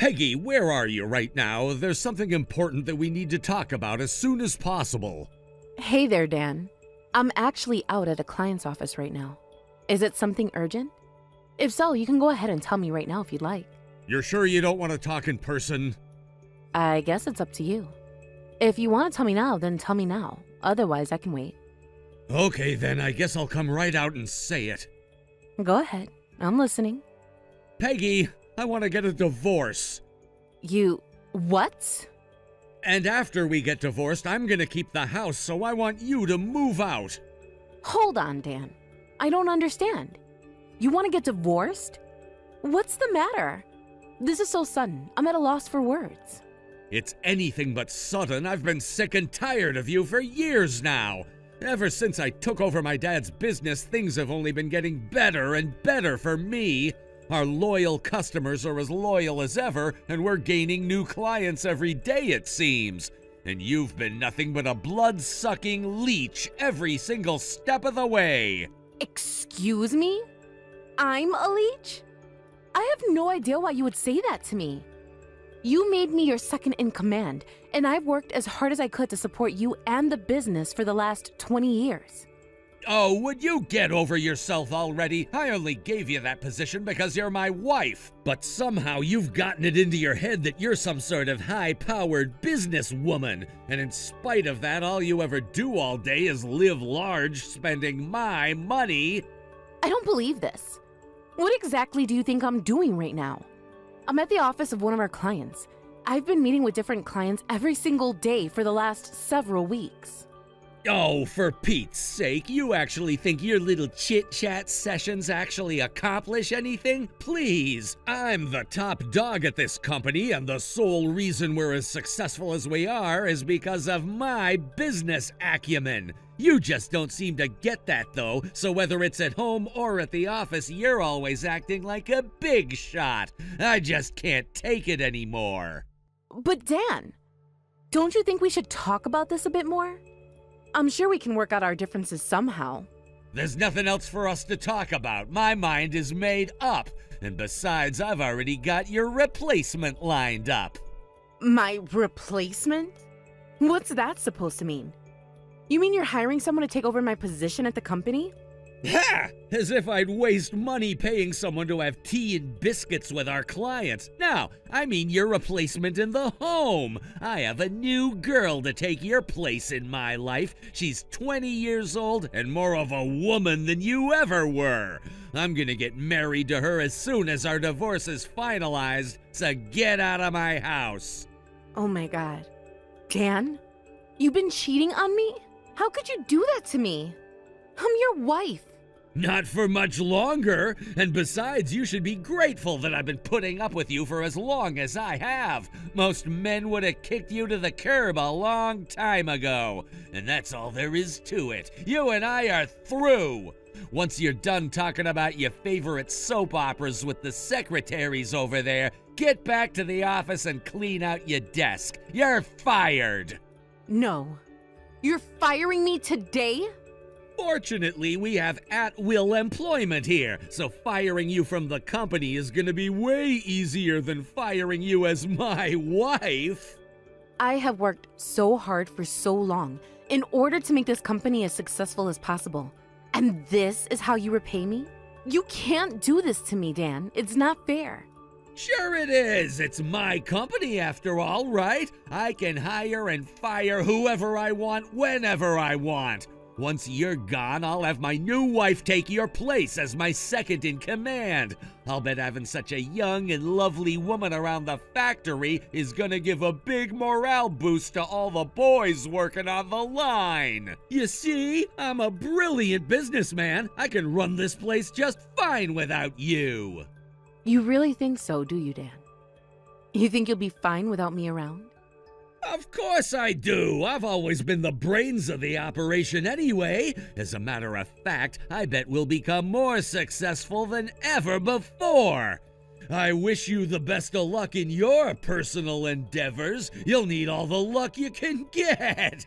Peggy, where are you right now? There's something important that we need to talk about as soon as possible. Hey there, Dan. I'm actually out at a client's office right now. Is it something urgent? If so, you can go ahead and tell me right now if you'd like. You're sure you don't want to talk in person? I guess it's up to you. If you want to tell me now, then tell me now. Otherwise, I can wait. Okay, then I guess I'll come right out and say it. Go ahead. I'm listening. Peggy, I want to get a divorce. You... what? And after we get divorced, I'm gonna keep the house, so I want you to move out. Hold on, Dan. I don't understand. You want to get divorced? What's the matter? This is so sudden. I'm at a loss for words. It's anything but sudden. I've been sick and tired of you for years now. Ever since I took over my dad's business, things have only been getting better and better for me. Our loyal customers are as loyal as ever, and we're gaining new clients every day, it seems. And you've been nothing but a blood-sucking leech every single step of the way. Excuse me? I'm a leech? I have no idea why you would say that to me. You made me your second in command, and I've worked as hard as I could to support you and the business for the last 20 years. Oh, would you get over yourself already? I only gave you that position because you're my wife. But somehow you've gotten it into your head that you're some sort of high-powered businesswoman. And in spite of that, all you ever do all day is live large, spending my money. I don't believe this. What exactly do you think I'm doing right now? I'm at the office of one of our clients. I've been meeting with different clients every single day for the last several weeks. Oh, for Pete's sake, you actually think your little chit-chat sessions actually accomplish anything? Please, I'm the top dog at this company, and the sole reason we're as successful as we are is because of my business acumen. You just don't seem to get that, though, so whether it's at home or at the office, you're always acting like a big shot. I just can't take it anymore. But Dan, don't you think we should talk about this a bit more? I'm sure we can work out our differences somehow. There's nothing else for us to talk about. My mind is made up. And besides, I've already got your replacement lined up. My replacement? What's that supposed to mean? You mean you're hiring someone to take over my position at the company? Ha! As if I'd waste money paying someone to have tea and biscuits with our clients. No, I mean your replacement in the home. I have a new girl to take your place in my life. She's 20 years old and more of a woman than you ever were. I'm gonna get married to her as soon as our divorce is finalized, so get out of my house. Oh my God. Dan, you've been cheating on me? How could you do that to me? I'm your wife. Not for much longer, and besides, you should be grateful that I've been putting up with you for as long as I have. Most men would have kicked you to the curb a long time ago, and that's all there is to it. You and I are through. Once you're done talking about your favorite soap operas with the secretaries over there, get back to the office and clean out your desk. You're fired. No. You're firing me today? Fortunately, we have at-will employment here, so firing you from the company is gonna be way easier than firing you as my wife. I have worked so hard for so long in order to make this company as successful as possible. And this is how you repay me? You can't do this to me, Dan. It's not fair. Sure it is. It's my company after all, right? I can hire and fire whoever I want whenever I want. Once you're gone, I'll have my new wife take your place as my second in command. I'll bet having such a young and lovely woman around the factory is gonna give a big morale boost to all the boys working on the line. You see, I'm a brilliant businessman. I can run this place just fine without you. You really think so, do you, Dan? You think you'll be fine without me around? Of course I do. I've always been the brains of the operation anyway. As a matter of fact, I bet we'll become more successful than ever before. I wish you the best of luck in your personal endeavors. You'll need all the luck you can get.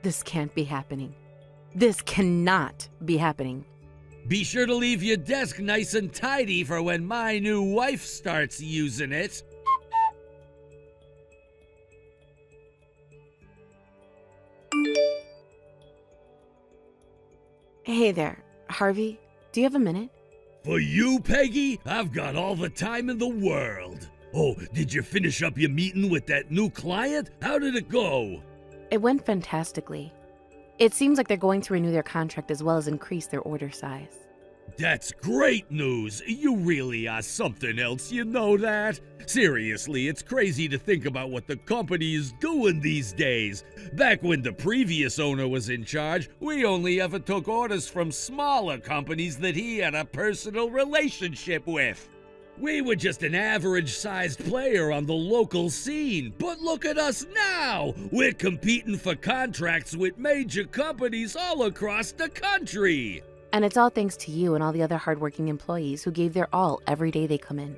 This can't be happening. This cannot be happening. Be sure to leave your desk nice and tidy for when my new wife starts using it. Hey there, Harvey. Do you have a minute? For you, Peggy, I've got all the time in the world. Oh, did you finish up your meeting with that new client? How did it go? It went fantastically. It seems like they're going to renew their contract as well as increase their order size. That's great news. You really are something else, you know that? Seriously, it's crazy to think about what the company is doing these days. Back when the previous owner was in charge, we only ever took orders from smaller companies that he had a personal relationship with. We were just an average-sized player on the local scene, but look at us now! We're competing for contracts with major companies all across the country! And it's all thanks to you and all the other hardworking employees who gave their all every day they come in.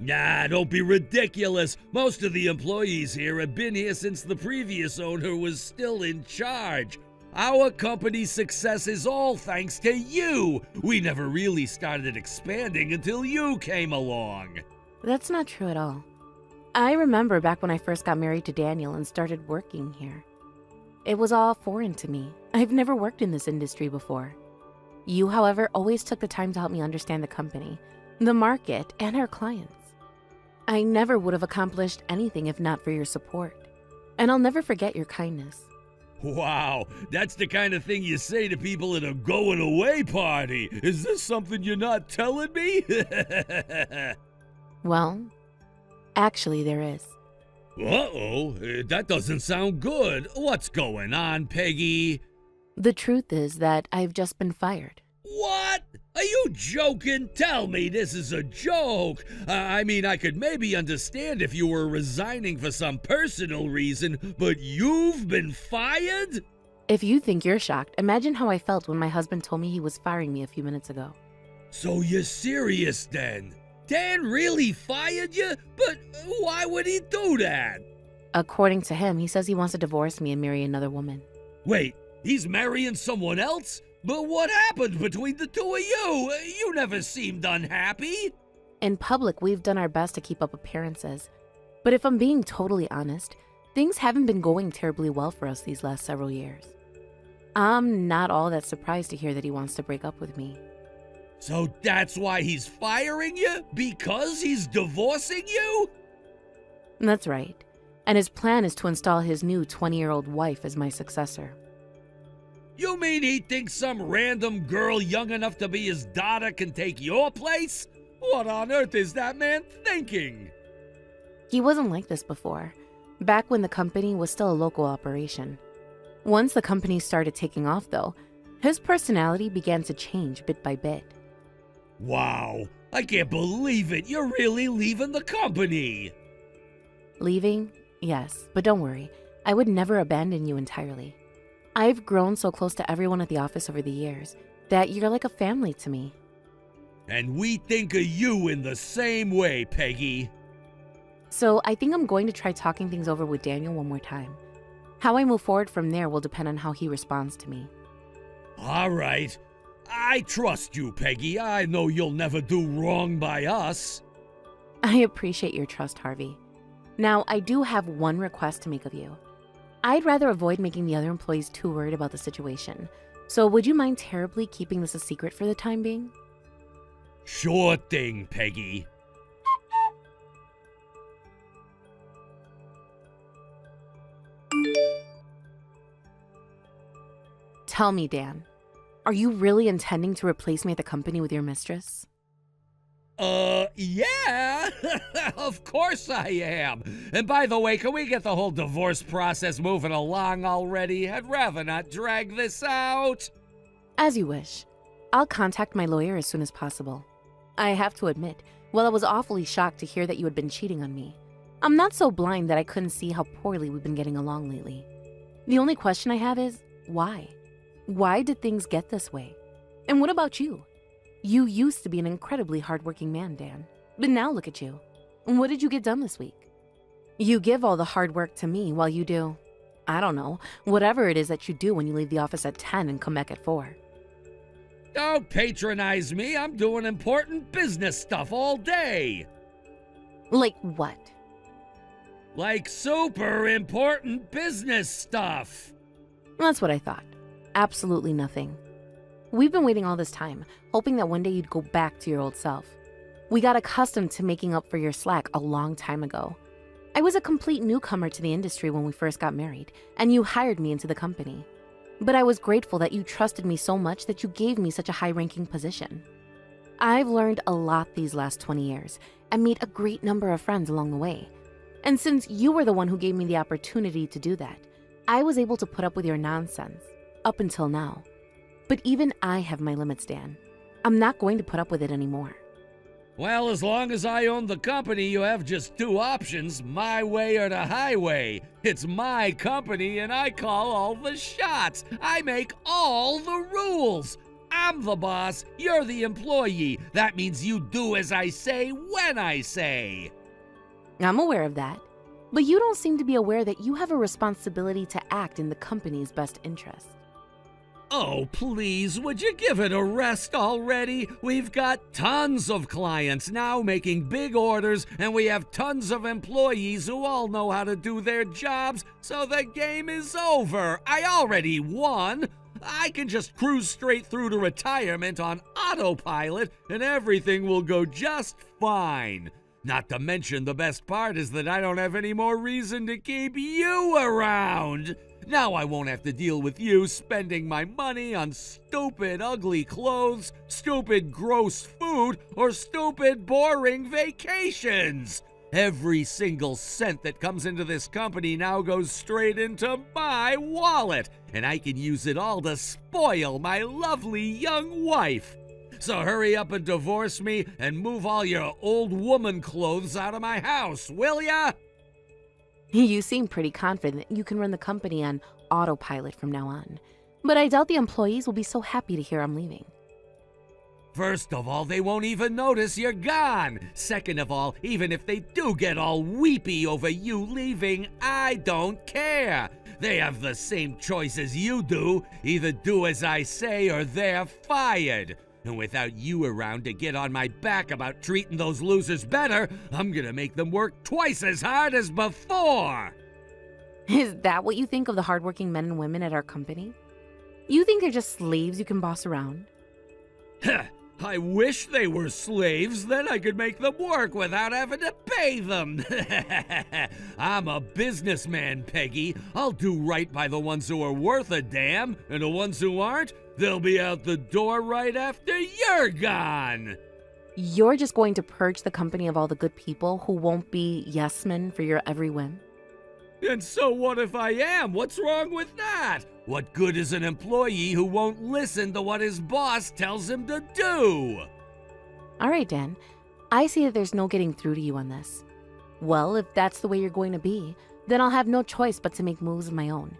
Nah, don't be ridiculous. Most of the employees here have been here since the previous owner was still in charge. Our company's success is all thanks to you. We never really started expanding until you came along. That's not true at all. I remember back when I first got married to Daniel and started working here. It was all foreign to me. I've never worked in this industry before. You, however, always took the time to help me understand the company, the market, and our clients. I never would have accomplished anything if not for your support. And I'll never forget your kindness. Wow, that's the kind of thing you say to people at a going-away party. Is this something you're not telling me? Well, actually there is. Uh-oh, that doesn't sound good. What's going on, Peggy? The truth is that I've just been fired. What? Are you joking? Tell me this is a joke. I mean, I could maybe understand if you were resigning for some personal reason, but you've been fired? If you think you're shocked, imagine how I felt when my husband told me he was firing me a few minutes ago. So you're serious then? Dan really fired you? But why would he do that? According to him, he says he wants to divorce me and marry another woman. Wait, he's marrying someone else? But what happened between the two of you? You never seemed unhappy. In public, we've done our best to keep up appearances. But if I'm being totally honest, things haven't been going terribly well for us these last several years. I'm not all that surprised to hear that he wants to break up with me. So that's why he's firing you? Because he's divorcing you? That's right. And his plan is to install his new 20-year-old wife as my successor. You mean he thinks some random girl young enough to be his daughter can take your place? What on earth is that man thinking? He wasn't like this before, back when the company was still a local operation. Once the company started taking off, though, his personality began to change bit by bit. Wow, I can't believe it. You're really leaving the company. Leaving? Yes, but don't worry. I would never abandon you entirely. I've grown so close to everyone at the office over the years that you're like a family to me. And we think of you in the same way, Peggy. So I think I'm going to try talking things over with Daniel one more time. How I move forward from there will depend on how he responds to me. All right. I trust you, Peggy. I know you'll never do wrong by us. I appreciate your trust, Harvey. Now, I do have one request to make of you. I'd rather avoid making the other employees too worried about the situation. So would you mind terribly keeping this a secret for the time being? Sure thing, Peggy. Tell me, Dan, are you really intending to replace me at the company with your mistress? Yeah, of course I am. And by the way, can we get the whole divorce process moving along already? I'd rather not drag this out. As you wish. I'll contact my lawyer as soon as possible. I have to admit, while I was awfully shocked to hear that you had been cheating on me, I'm not so blind that I couldn't see how poorly we've been getting along lately. The only question I have is, why? Why did things get this way? And what about you? You used to be an incredibly hardworking man, Dan. But now look at you. What did you get done this week? You give all the hard work to me while you do, I don't know, whatever it is that you do when you leave the office at 10 and come back at 4. Don't patronize me. I'm doing important business stuff all day. Like what? Like super important business stuff. That's what I thought. Absolutely nothing. We've been waiting all this time, hoping that one day you'd go back to your old self. We got accustomed to making up for your slack a long time ago. I was a complete newcomer to the industry when we first got married, and you hired me into the company. But I was grateful that you trusted me so much that you gave me such a high-ranking position. I've learned a lot these last 20 years and made a great number of friends along the way. And since you were the one who gave me the opportunity to do that, I was able to put up with your nonsense, up until now. But even I have my limits, Dan. I'm not going to put up with it anymore. Well, as long as I own the company, you have just two options, my way or the highway. It's my company and I call all the shots. I make all the rules. I'm the boss, you're the employee. That means you do as I say when I say. I'm aware of that, but you don't seem to be aware that you have a responsibility to act in the company's best interest. Oh, please, would you give it a rest already? We've got tons of clients now making big orders, and we have tons of employees who all know how to do their jobs, so the game is over. I already won. I can just cruise straight through to retirement on autopilot, and everything will go just fine. Not to mention the best part is that I don't have any more reason to keep you around. Now I won't have to deal with you spending my money on stupid, ugly clothes, stupid, gross food, or stupid, boring vacations. Every single cent that comes into this company now goes straight into my wallet, and I can use it all to spoil my lovely young wife. So hurry up and divorce me and move all your old woman clothes out of my house, will ya? You seem pretty confident you can run the company on autopilot from now on, but I doubt the employees will be so happy to hear I'm leaving. First of all, they won't even notice you're gone. Second of all, even if they do get all weepy over you leaving, I don't care. They have the same choice as you do. Either do as I say or they're fired. And without you around to get on my back about treating those losers better, I'm gonna make them work twice as hard as before. Is that what you think of the hardworking men and women at our company? You think they're just slaves you can boss around? I wish they were slaves, then I could make them work without having to pay them. I'm a businessman, Peggy. I'll do right by the ones who are worth a damn, and the ones who aren't, they'll be out the door right after you're gone. You're just going to purge the company of all the good people who won't be yes men for your every whim? And so what if I am? What's wrong with that? What good is an employee who won't listen to what his boss tells him to do? All right, Dan. I see that there's no getting through to you on this. Well, if that's the way you're going to be, then I'll have no choice but to make moves of my own.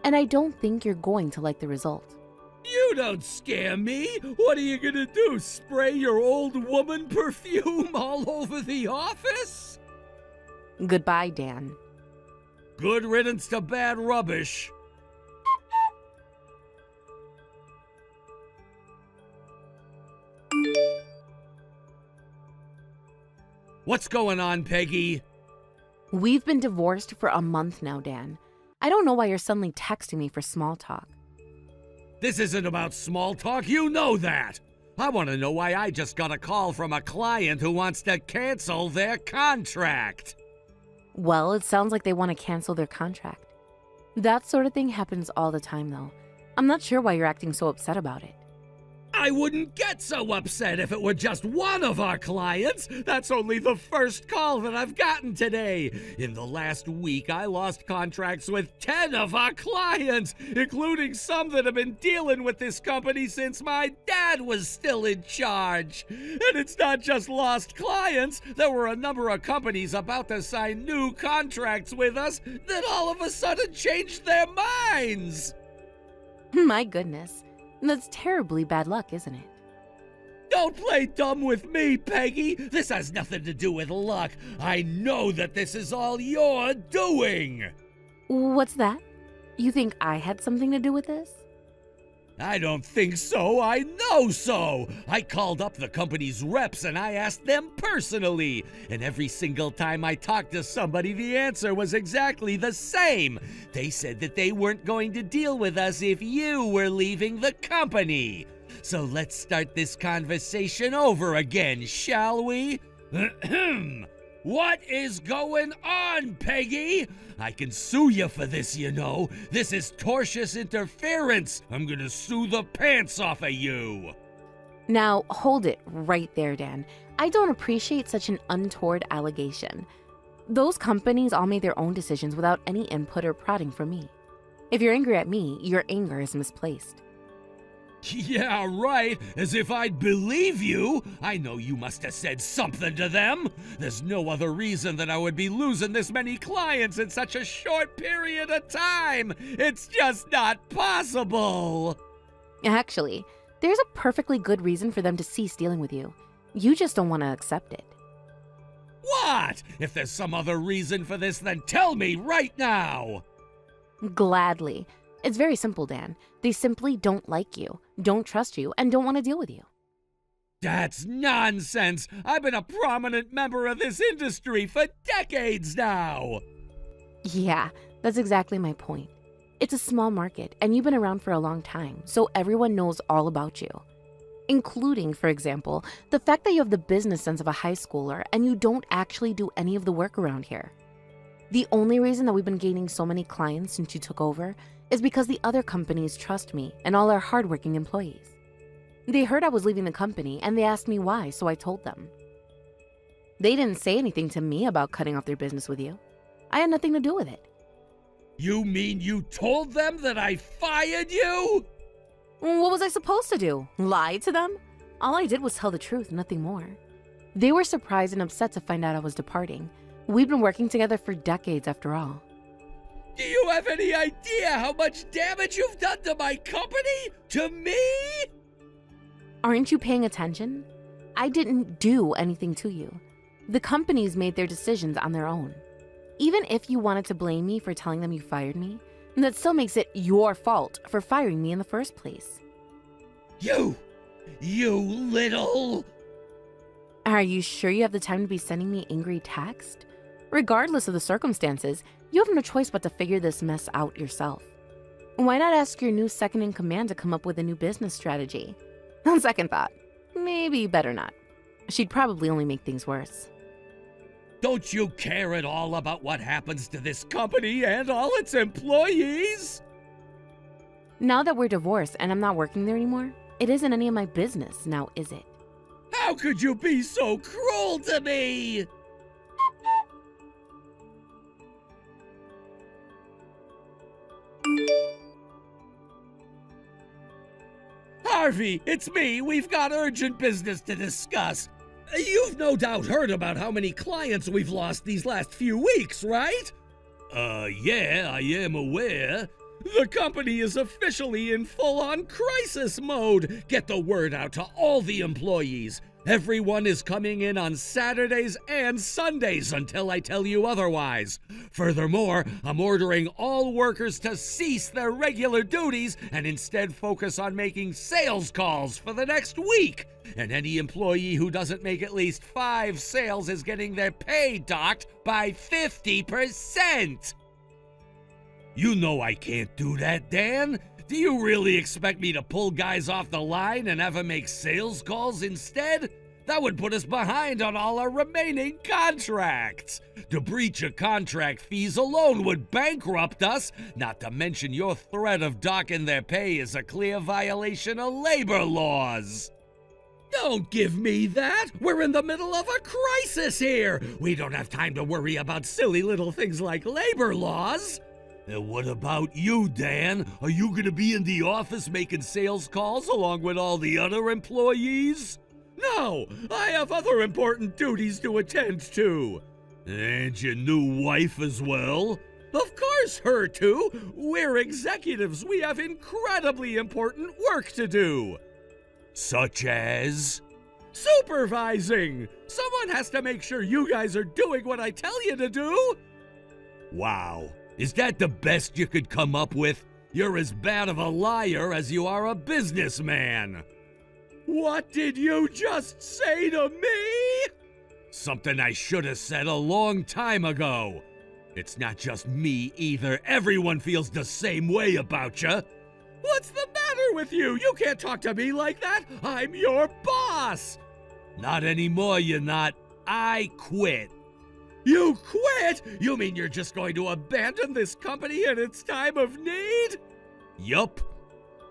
And I don't think you're going to like the result. You don't scare me. What are you gonna do? Spray your old woman perfume all over the office? Goodbye, Dan. Good riddance to bad rubbish. What's going on, Peggy? We've been divorced for a month now, Dan. I don't know why you're suddenly texting me for small talk. This isn't about small talk, you know that. I want to know why I just got a call from a client who wants to cancel their contract. Well, it sounds like they want to cancel their contract. That sort of thing happens all the time, though. I'm not sure why you're acting so upset about it. I wouldn't get so upset if it were just one of our clients. That's only the first call that I've gotten today. In the last week, I lost contracts with 10 of our clients, including some that have been dealing with this company since my dad was still in charge. And it's not just lost clients. There were a number of companies about to sign new contracts with us that all of a sudden changed their minds. My goodness. That's terribly bad luck, isn't it? Don't play dumb with me, Peggy. This has nothing to do with luck. I know that this is all you're doing. What's that? You think I had something to do with this? I don't think so, I know so. I called up the company's reps and I asked them personally. And every single time I talked to somebody, the answer was exactly the same. They said that they weren't going to deal with us if you were leaving the company. So let's start this conversation over again, shall we? What is going on, Peggy? I can sue you for this, you know. This is tortious interference. I'm gonna sue the pants off of you. Now, hold it right there, Dan. I don't appreciate such an untoward allegation. Those companies all made their own decisions without any input or prodding from me. If you're angry at me, your anger is misplaced. Yeah, right. As if I'd believe you. I know you must have said something to them. There's no other reason that I would be losing this many clients in such a short period of time. It's just not possible. Actually, there's a perfectly good reason for them to cease dealing with you. You just don't want to accept it. What? If there's some other reason for this, then tell me right now. Gladly. It's very simple, Dan. They simply don't like you, don't trust you, and don't want to deal with you. That's nonsense. I've been a prominent member of this industry for decades now. Yeah, that's exactly my point. It's a small market, and you've been around for a long time, so everyone knows all about you. Including, for example, the fact that you have the business sense of a high schooler and you don't actually do any of the work around here. The only reason that we've been gaining so many clients since you took over is because the other companies trust me and all our hardworking employees. They heard I was leaving the company and they asked me why, so I told them. They didn't say anything to me about cutting off their business with you. I had nothing to do with it. You mean you told them that I fired you? What was I supposed to do? Lie to them? All I did was tell the truth, nothing more. They were surprised and upset to find out I was departing. We'd been working together for decades after all. Do you have any idea how much damage you've done to my company? To me? Aren't you paying attention? I didn't do anything to you. The companies made their decisions on their own. Even if you wanted to blame me for telling them you fired me, that still makes it your fault for firing me in the first place. You little... Are you sure you have the time to be sending me angry text? Regardless of the circumstances, you have no choice but to figure this mess out yourself. Why not ask your new second-in-command to come up with a new business strategy? On second thought, maybe you better not. She'd probably only make things worse. Don't you care at all about what happens to this company and all its employees? Now that we're divorced and I'm not working there anymore, it isn't any of my business now, is it? How could you be so cruel to me? Harvey, it's me. We've got urgent business to discuss. You've no doubt heard about how many clients we've lost these last few weeks, right? Yeah, I am aware. The company is officially in full-on crisis mode. Get the word out to all the employees. Everyone is coming in on Saturdays and Sundays until I tell you otherwise. Furthermore, I'm ordering all workers to cease their regular duties and instead focus on making sales calls for the next week. And any employee who doesn't make at least 5 sales is getting their pay docked by 50%. You know I can't do that, Dan. Do you really expect me to pull guys off the line and have them make sales calls instead? That would put us behind on all our remaining contracts. To breach of contract fees alone would bankrupt us, not to mention your threat of docking their pay is a clear violation of labor laws. Don't give me that! We're in the middle of a crisis here! We don't have time to worry about silly little things like labor laws! And what about you, Dan? Are you going to be in the office making sales calls along with all the other employees? No, I have other important duties to attend to. And your new wife as well? Of course, her too. We're executives. We have incredibly important work to do. Such as? Supervising! Someone has to make sure you guys are doing what I tell you to do. Wow. Is that the best you could come up with? You're as bad of a liar as you are a businessman. What did you just say to me? Something I should have said a long time ago. It's not just me either. Everyone feels the same way about you. What's the matter with you? You can't talk to me like that. I'm your boss. Not anymore, you're not. I quit. You quit? You mean you're just going to abandon this company in its time of need? Yup.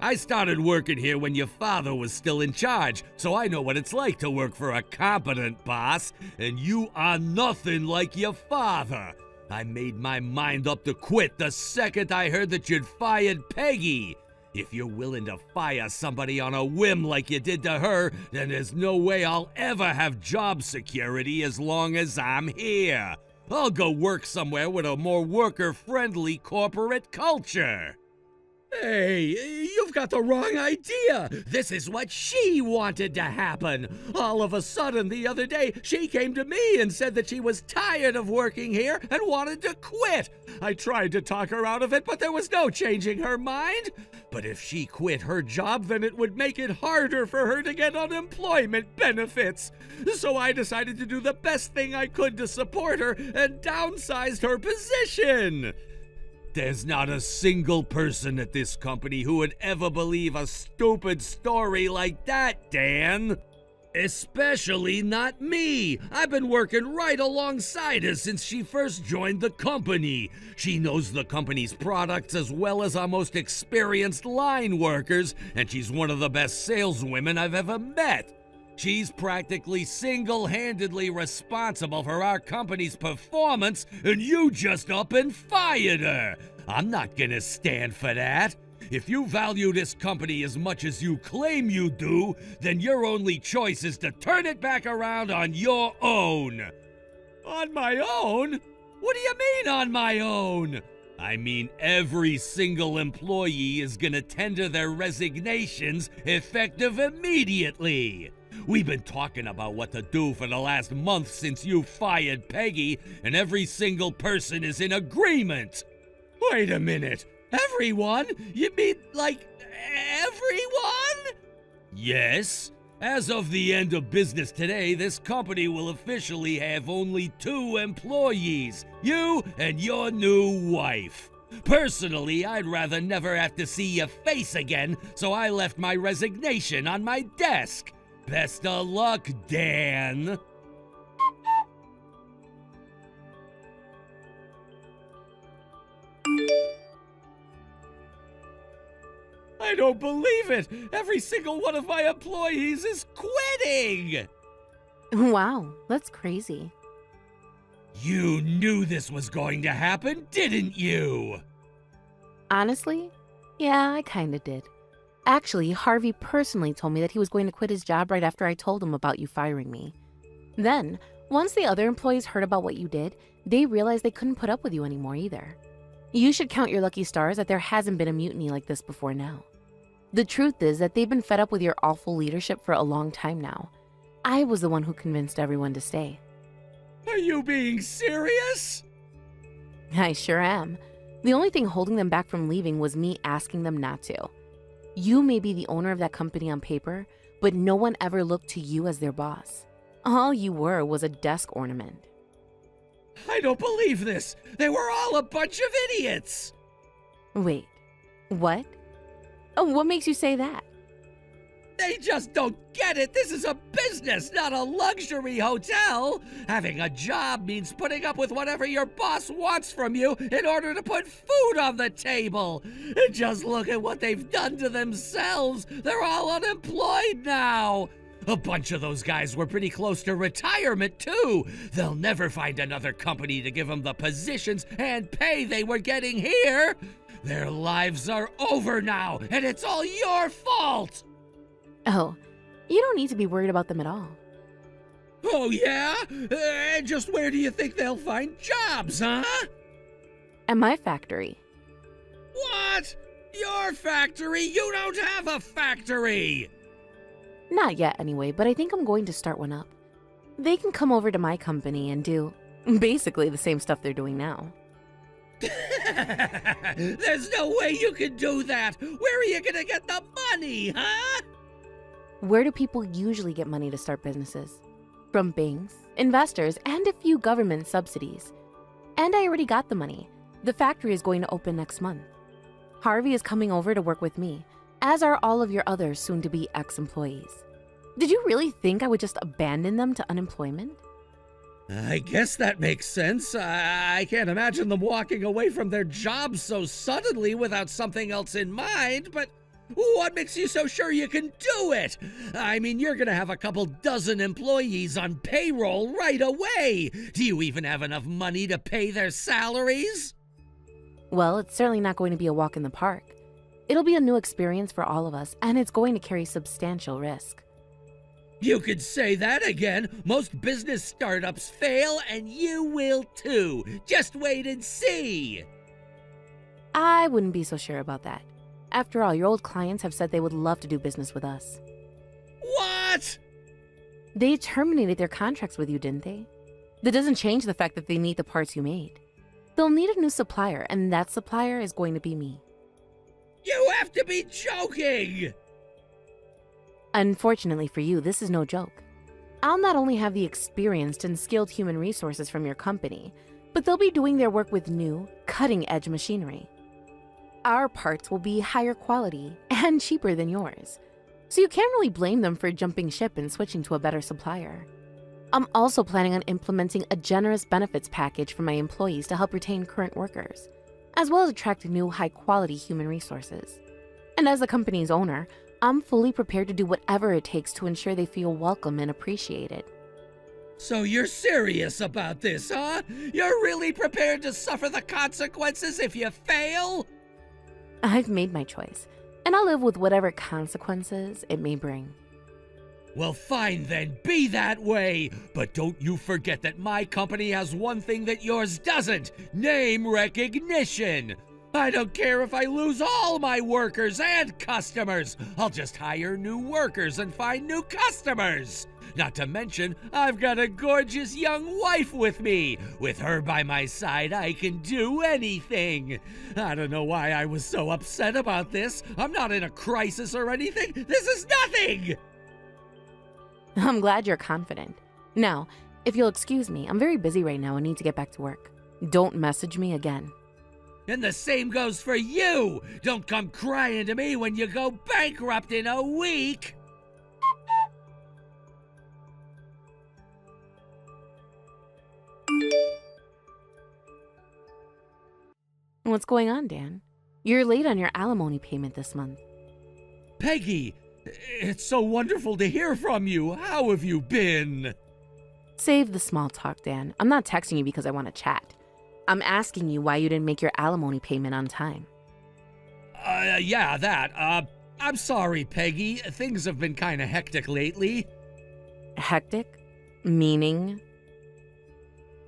I started working here when your father was still in charge, so I know what it's like to work for a competent boss, and you are nothing like your father. I made my mind up to quit the second I heard that you'd fired Peggy. If you're willing to fire somebody on a whim like you did to her, then there's no way I'll ever have job security as long as I'm here. I'll go work somewhere with a more worker-friendly corporate culture. Hey, you've got the wrong idea. This is what she wanted to happen. All of a sudden, the other day, she came to me and said that she was tired of working here and wanted to quit. I tried to talk her out of it, but there was no changing her mind. But if she quit her job, then it would make it harder for her to get unemployment benefits. So I decided to do the best thing I could to support her and downsized her position. There's not a single person at this company who would ever believe a stupid story like that, Dan. Especially not me. I've been working right alongside her since she first joined the company. She knows the company's products as well as our most experienced line workers, and she's one of the best saleswomen I've ever met. She's practically single-handedly responsible for our company's performance, and you just up and fired her. I'm not gonna stand for that. If you value this company as much as you claim you do, then your only choice is to turn it back around on your own. On my own? What do you mean on my own? I mean, every single employee is gonna tender their resignations effective immediately. We've been talking about what to do for the last month since you fired Peggy, and every single person is in agreement. Wait a minute. Everyone? You mean, like, everyone? Yes. As of the end of business today, this company will officially have only 2 employees, you and your new wife. Personally, I'd rather never have to see your face again, so I left my resignation on my desk. Best of luck, Dan. I don't believe it! Every single one of my employees is quitting! Wow, that's crazy. You knew this was going to happen, didn't you? Honestly, yeah, I kinda did. Actually, Harvey personally told me that he was going to quit his job right after I told him about you firing me. Then, once the other employees heard about what you did, they realized they couldn't put up with you anymore either. You should count your lucky stars that there hasn't been a mutiny like this before now. The truth is that they've been fed up with your awful leadership for a long time now. I was the one who convinced everyone to stay. Are you being serious? I sure am. The only thing holding them back from leaving was me asking them not to. You may be the owner of that company on paper, but no one ever looked to you as their boss. All you were was a desk ornament. I don't believe this. They were all a bunch of idiots. Wait, what? Oh, what makes you say that? They just don't get it. This is a business, not a luxury hotel. Having a job means putting up with whatever your boss wants from you in order to put food on the table. And just look at what they've done to themselves. They're all unemployed now. A bunch of those guys were pretty close to retirement, too. They'll never find another company to give them the positions and pay they were getting here. Their lives are over now, and it's all your fault. Oh, you don't need to be worried about them at all. Oh, yeah? Just where do you think they'll find jobs, huh? At my factory. What? Your factory? You don't have a factory! Not yet anyway, but I think I'm going to start one up. They can come over to my company and do basically the same stuff they're doing now. There's no way you can do that. Where are you gonna get the money, huh? Where do people usually get money to start businesses? From banks, investors, and a few government subsidies. And I already got the money. The factory is going to open next month. Harvey is coming over to work with me, as are all of your other soon-to-be ex-employees. Did you really think I would just abandon them to unemployment? I guess that makes sense. I can't imagine them walking away from their jobs so suddenly without something else in mind, but what makes you so sure you can do it? I mean, you're gonna have a couple dozen employees on payroll right away. Do you even have enough money to pay their salaries? Well, it's certainly not going to be a walk in the park. It'll be a new experience for all of us, and it's going to carry substantial risk. You could say that again. Most business startups fail, and you will too. Just wait and see. I wouldn't be so sure about that. After all, your old clients have said they would love to do business with us. What? They terminated their contracts with you, didn't they? That doesn't change the fact that they need the parts you made. They'll need a new supplier, and that supplier is going to be me. You have to be joking! Unfortunately for you, this is no joke. I'll not only have the experienced and skilled human resources from your company, but they'll be doing their work with new, cutting-edge machinery. Our parts will be higher quality and cheaper than yours, so you can't really blame them for jumping ship and switching to a better supplier. I'm also planning on implementing a generous benefits package for my employees to help retain current workers, as well as attract new high-quality human resources. And as the company's owner, I'm fully prepared to do whatever it takes to ensure they feel welcome and appreciated. So you're serious about this, huh? You're really prepared to suffer the consequences if you fail? I've made my choice, and I'll live with whatever consequences it may bring. Well, fine then, be that way. But don't you forget that my company has one thing that yours doesn't: name recognition. I don't care if I lose all my workers and customers. I'll just hire new workers and find new customers. Not to mention, I've got a gorgeous young wife with me. With her by my side, I can do anything. I don't know why I was so upset about this. I'm not in a crisis or anything. This is nothing. I'm glad you're confident. Now, if you'll excuse me, I'm very busy right now and need to get back to work. Don't message me again. And the same goes for you. Don't come crying to me when you go bankrupt in a week. What's going on, Dan? You're late on your alimony payment this month. Peggy, it's so wonderful to hear from you. How have you been? Save the small talk, Dan. I'm not texting you because I want to chat. I'm asking you why you didn't make your alimony payment on time. Yeah, that. I'm sorry, Peggy. Things have been kind of hectic lately. Hectic? Meaning?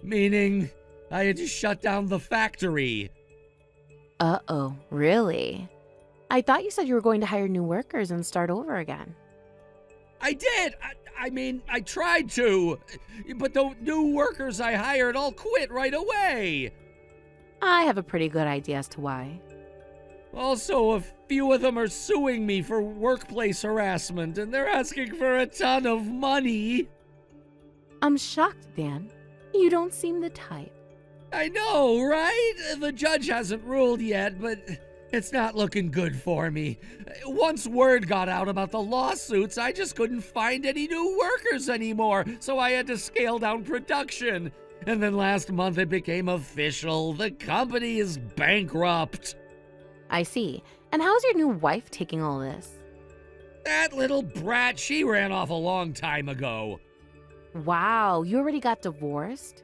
Meaning, I had to shut down the factory. Uh-oh, really? I thought you said you were going to hire new workers and start over again. I did! I mean, I tried to, but the new workers I hired all quit right away. I have a pretty good idea as to why. Also, a few of them are suing me for workplace harassment, and they're asking for a ton of money. I'm shocked, Dan. You don't seem the type. I know, right? The judge hasn't ruled yet, but it's not looking good for me. Once word got out about the lawsuits, I just couldn't find any new workers anymore, so I had to scale down production. And then last month it became official. The company is bankrupt. I see. And how's your new wife taking all this? That little brat, she ran off a long time ago. Wow, you already got divorced?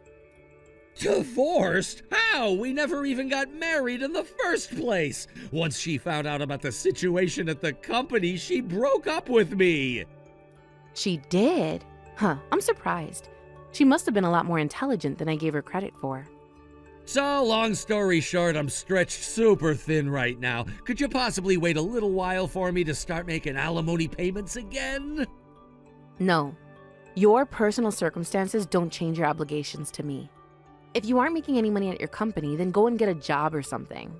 Divorced? How? We never even got married in the first place. Once she found out about the situation at the company, she broke up with me. She did? Huh, I'm surprised. She must have been a lot more intelligent than I gave her credit for. So, long story short, I'm stretched super thin right now. Could you possibly wait a little while for me to start making alimony payments again? No. Your personal circumstances don't change your obligations to me. If you aren't making any money at your company, then go and get a job or something.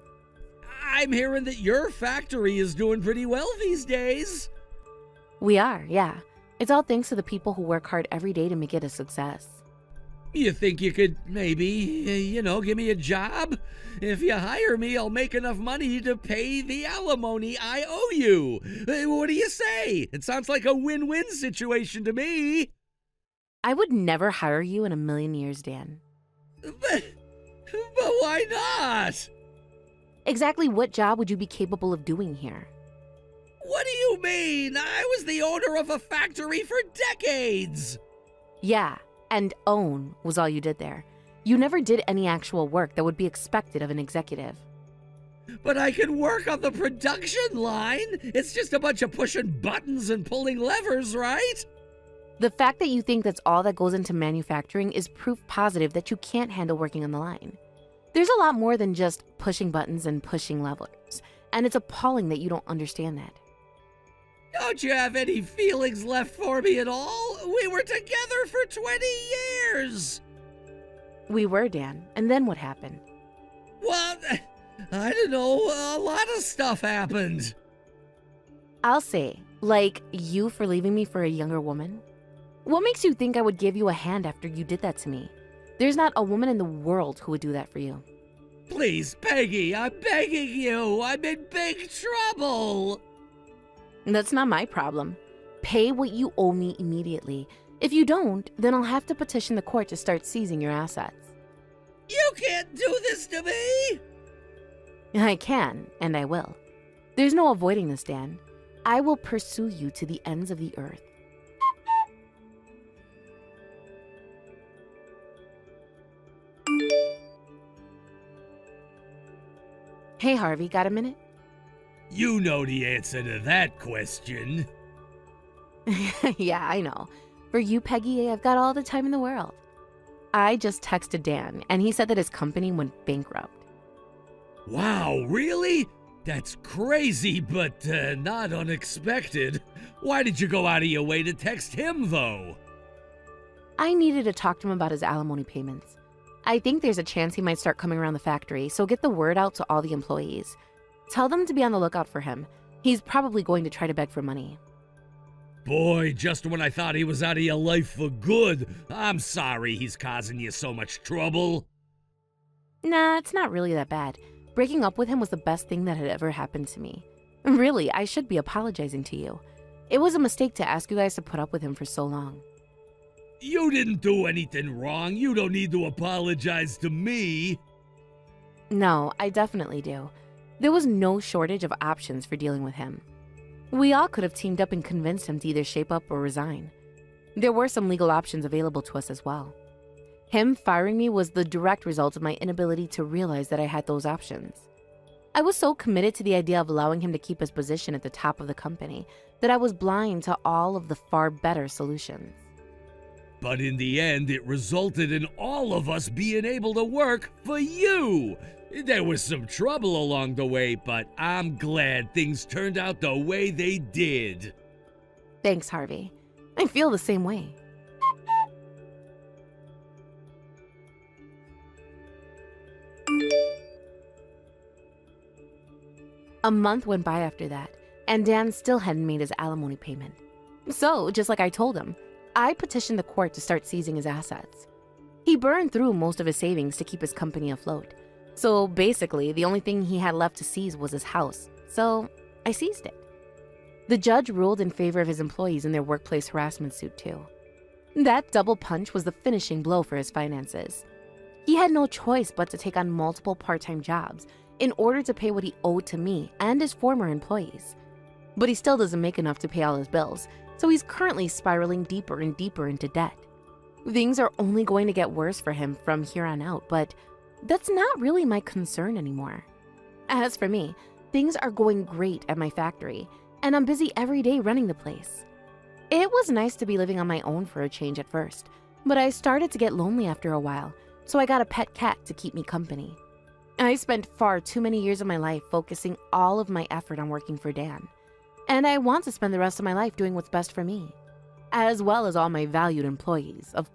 I'm hearing that your factory is doing pretty well these days. We are, yeah. It's all thanks to the people who work hard every day to make it a success. You think you could maybe, give me a job? If you hire me, I'll make enough money to pay the alimony I owe you. What do you say? It sounds like a win-win situation to me. I would never hire you in a million years, Dan. But why not? Exactly what job would you be capable of doing here? What do you mean? I was the owner of a factory for decades. Yeah, and own was all you did there. You never did any actual work that would be expected of an executive. But I can work on the production line. It's just a bunch of pushing buttons and pulling levers, right? The fact that you think that's all that goes into manufacturing is proof positive that you can't handle working on the line. There's a lot more than just pushing buttons and pushing levers, and it's appalling that you don't understand that. Don't you have any feelings left for me at all? We were together for 20 years. We were, Dan, and then what happened? Well, I don't know, a lot of stuff happened. I'll say, like you for leaving me for a younger woman? What makes you think I would give you a hand after you did that to me? There's not a woman in the world who would do that for you. Please, Peggy, I'm begging you. I'm in big trouble. That's not my problem. Pay what you owe me immediately. If you don't, then I'll have to petition the court to start seizing your assets. You can't do this to me! I can, and I will. There's no avoiding this, Dan. I will pursue you to the ends of the earth. Hey, Harvey, got a minute? You know the answer to that question. Yeah, I know. For you, Peggy, I've got all the time in the world. I just texted Dan, and he said that his company went bankrupt. Wow, really? That's crazy, but not unexpected. Why did you go out of your way to text him, though? I needed to talk to him about his alimony payments. I think there's a chance he might start coming around the factory, so get the word out to all the employees. Tell them to be on the lookout for him. He's probably going to try to beg for money. Boy, just when I thought he was out of your life for good. I'm sorry he's causing you so much trouble. Nah, it's not really that bad. Breaking up with him was the best thing that had ever happened to me. Really, I should be apologizing to you. It was a mistake to ask you guys to put up with him for so long. You didn't do anything wrong. You don't need to apologize to me. No, I definitely do. There was no shortage of options for dealing with him. We all could have teamed up and convinced him to either shape up or resign. There were some legal options available to us as well. Him firing me was the direct result of my inability to realize that I had those options. I was so committed to the idea of allowing him to keep his position at the top of the company that I was blind to all of the far better solutions. But in the end, it resulted in all of us being able to work for you. There was some trouble along the way, but I'm glad things turned out the way they did. Thanks, Harvey. I feel the same way. A month went by after that, and Dan still hadn't made his alimony payment. So, just like I told him, I petitioned the court to start seizing his assets. He burned through most of his savings to keep his company afloat. So basically, the only thing he had left to seize was his house. So I seized it. The judge ruled in favor of his employees in their workplace harassment suit too. That double punch was the finishing blow for his finances. He had no choice but to take on multiple part-time jobs in order to pay what he owed to me and his former employees. But he still doesn't make enough to pay all his bills, so he's currently spiraling deeper and deeper into debt. Things are only going to get worse for him from here on out, but that's not really my concern anymore. As for me, things are going great at my factory, and I'm busy every day running the place. It was nice to be living on my own for a change at first, but I started to get lonely after a while, so I got a pet cat to keep me company. I spent far too many years of my life focusing all of my effort on working for Dan, and I want to spend the rest of my life doing what's best for me, as well as all my valued employees, of